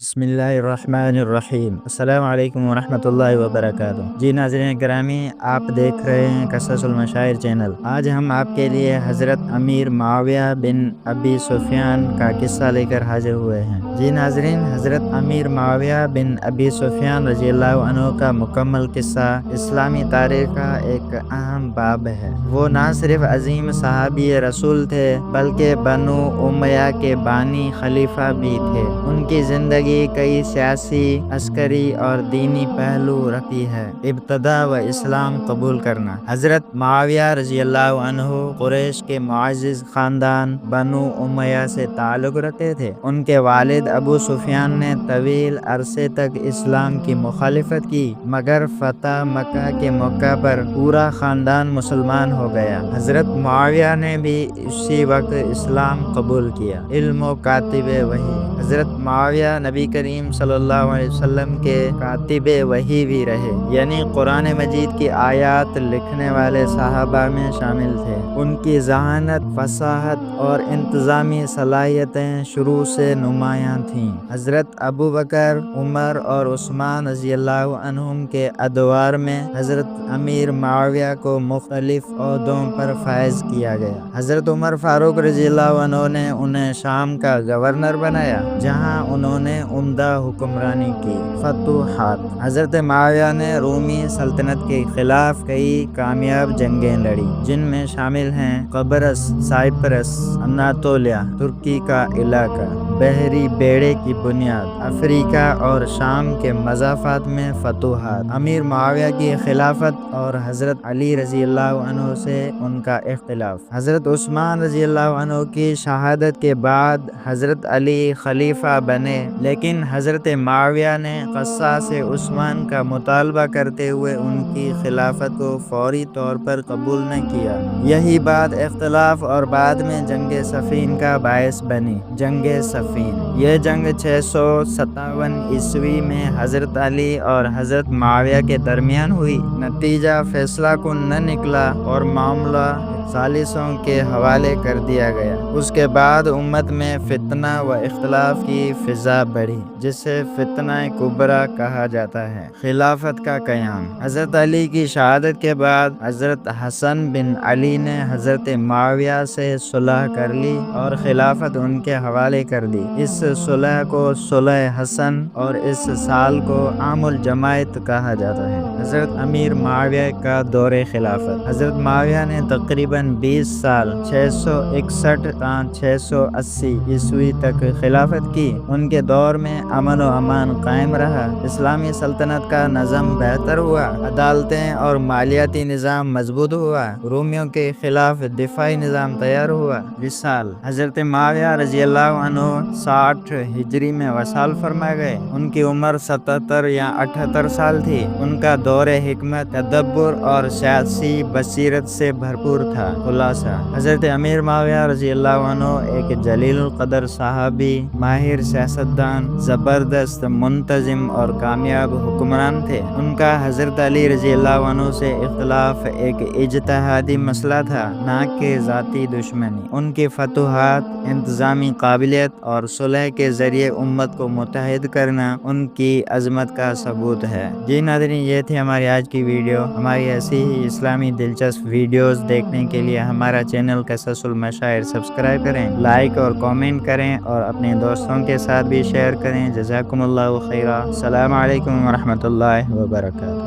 बिस्मिल्लाहिर्रहमानिर्रहीम। अस्सलाम वालेकुम वरहमतुल्लाहि वबरकातुहू। जी नाज़रीन करामी, आप देख रहे हैं क़ससुल मशाइर चैनल। आज हम आपके लिए हज़रत अमीर मुआविया बिन अबी सुफ़ियान का किस्सा लेकर हाजिर हुए हैं। जी नाज़रीन, हज़रत अमीर मुआविया बिन अबी सुफ़ियान रज़ियल्लाहु अन्हु का मुकम्मल किस्सा इस्लामी तारीख़ का एक अहम बाब है। वो ना सिर्फ अज़ीम सहाबी रसूल थे बल्कि बनु उमय्या के बानी खलीफा भी थे। उनकी ज़िंदगी कई सियासी, अस्करी और दीनी पहलू रखती है। इब्तदा व इस्लाम कबूल करना। हज़रत मुआविया रज़ियल्लाहु अन्हु कुरैश के मुअज़्ज़ज़ ख़ानदान बनु उमय्या से ताल्लुक़ रखते थे। उनके वालिद अबू सुफ़ियान ने तवील अरसे तक इस्लाम की मुखालिफत की, मगर फ़तह मक्का के मौका पर पूरा ख़ानदान मुसलमान हो गया। हज़रत मुआविया ने भी उसी वक्त इस्लाम कबूल किया। इल्म व कातिबे वही। हज़रत मुआविया नबी करीम सल्लल्लाहु अलैहि वसल्लम के कातिबे वही भी रहे, यानी कुरान मजीद की आयात लिखने वाले सहाबा में शामिल थे। उनकी ज़हानत, फसाहत और इंतज़ामी सलाहियतें शुरू से नुमायां थीं। हज़रत अबू बकर, उमर और उस्मान रज़ियल्लाहु अन्हुम के अदवार में हज़रत अमीर मुआविया को मुख्तलिफ ओहदों पर फ़ाइज़ किया गया। हज़रत उमर फ़ारूक रज़ियल्लाहु अन्हु ने उन्हें शाम का गवर्नर बनाया, जहां उन्होंने उम्दा हुक्मरानी की। फतूहात। हज़रत मुआविया ने रूमी सल्तनत के खिलाफ कई कामयाब जंगें लड़ी, जिनमें शामिल हैं कब्रस, साइप्रस, अनातोलिया, तुर्की का इलाका, बहरी बेड़े की बुनियाद, अफ्रीका और शाम के मज़ाफ़ात में फतूहात, अमीर मुआविया की खिलाफत और हज़रत अली रज़ियल्लाहु अन्हु से उनका इख्तिलाफ। हज़रत उस्मान रज़ियल्लाहु अन्हु की शहादत के बाद हज़रत अली खलीफा बने, लेकिन हज़रत मुआविया ने क़सास उस्मान का मुतालबा करते हुए उनकी खिलाफत को फौरी तौर पर कबूल न किया। यही बात इख्तिलाफ और बाद में जंग सफ़ीन का बायस बनी। जंग सफ़ीन। यह जंग 657 ईस्वी में हज़रत अली और हज़रत मुआविया के दरमियान हुई। नतीजा फैसला कुन न निकला और मामला सालिसों के हवाले कर दिया गया। उसके बाद उम्मत में फितना व इख्तिलाफ की फ़िज़ा बढ़ी, जिसे फितना कुबरा कहा जाता है। खिलाफत का क़याम। हज़रत अली की शहादत के बाद हज़रत हसन बिन अली ने हज़रत मुआविया से सुलह कर ली और खिलाफत उनके हवाले कर दी। इस सुलह को सुलह हसन और इस साल को आमुल जमायत कहा जाता है। हज़रत अमीर मुआविया का दौरे खिलाफत। हज़रत मुआविया ने तकरीबन 20 साल 661 ता 680 ईस्वी तक खिलाफत की। उनके दौर में अमन व अमान कायम रहा। इस्लामी सल्तनत का नज़म बेहतर हुआ, अदालतें और मालियाती निज़ाम मजबूत हुआ, रोमियों के खिलाफ दिफाई निज़ाम तैयार हुआ। विसाल। हज़रत मुआविया रज़ियल्लाहु अन्हु 60 हिजरी में वसाल फरमा गए। उनकी उम्र 77 या 78 साल थी। उनका दौरे हिकमत, तदब्बुर और सियासी बसीरत से भरपूर था। खुलासा। हज़रत अमीर मुआविया रज़ियल्लाहु अन्हु एक जलील क़दर सहाबी, माहिर सियासतदान, ज़बरदस्त मुंतज़िम और कामयाब हुक्मरान थे। उनका हज़रत अली रज़ियल्लाहु अन्हु से इख्तिलाफ एक इज्तिहादी मसला था, ना कि ज़ाती दुश्मनी। उनकी फतूहात, इंतज़ामी काबिलियत और सुलह के ज़रिए उम्मत को मुत्तहिद करना उनकी अज़मत का सबूत है। जी नाज़रीन, ये थी हमारी आज की वीडियो। हमारी ऐसी ही इस्लामी दिलचस्प वीडियोस देखने के लिए हमारा चैनल क़ससुल मशाइर सब्सक्राइब करें, लाइक और कमेंट करें और अपने दोस्तों के साथ भी शेयर करें। जज़ाकुमुल्लाहु खैरा। अस्सलामु अलैकुम वरहमतुल्लाहि वबरकातुहू।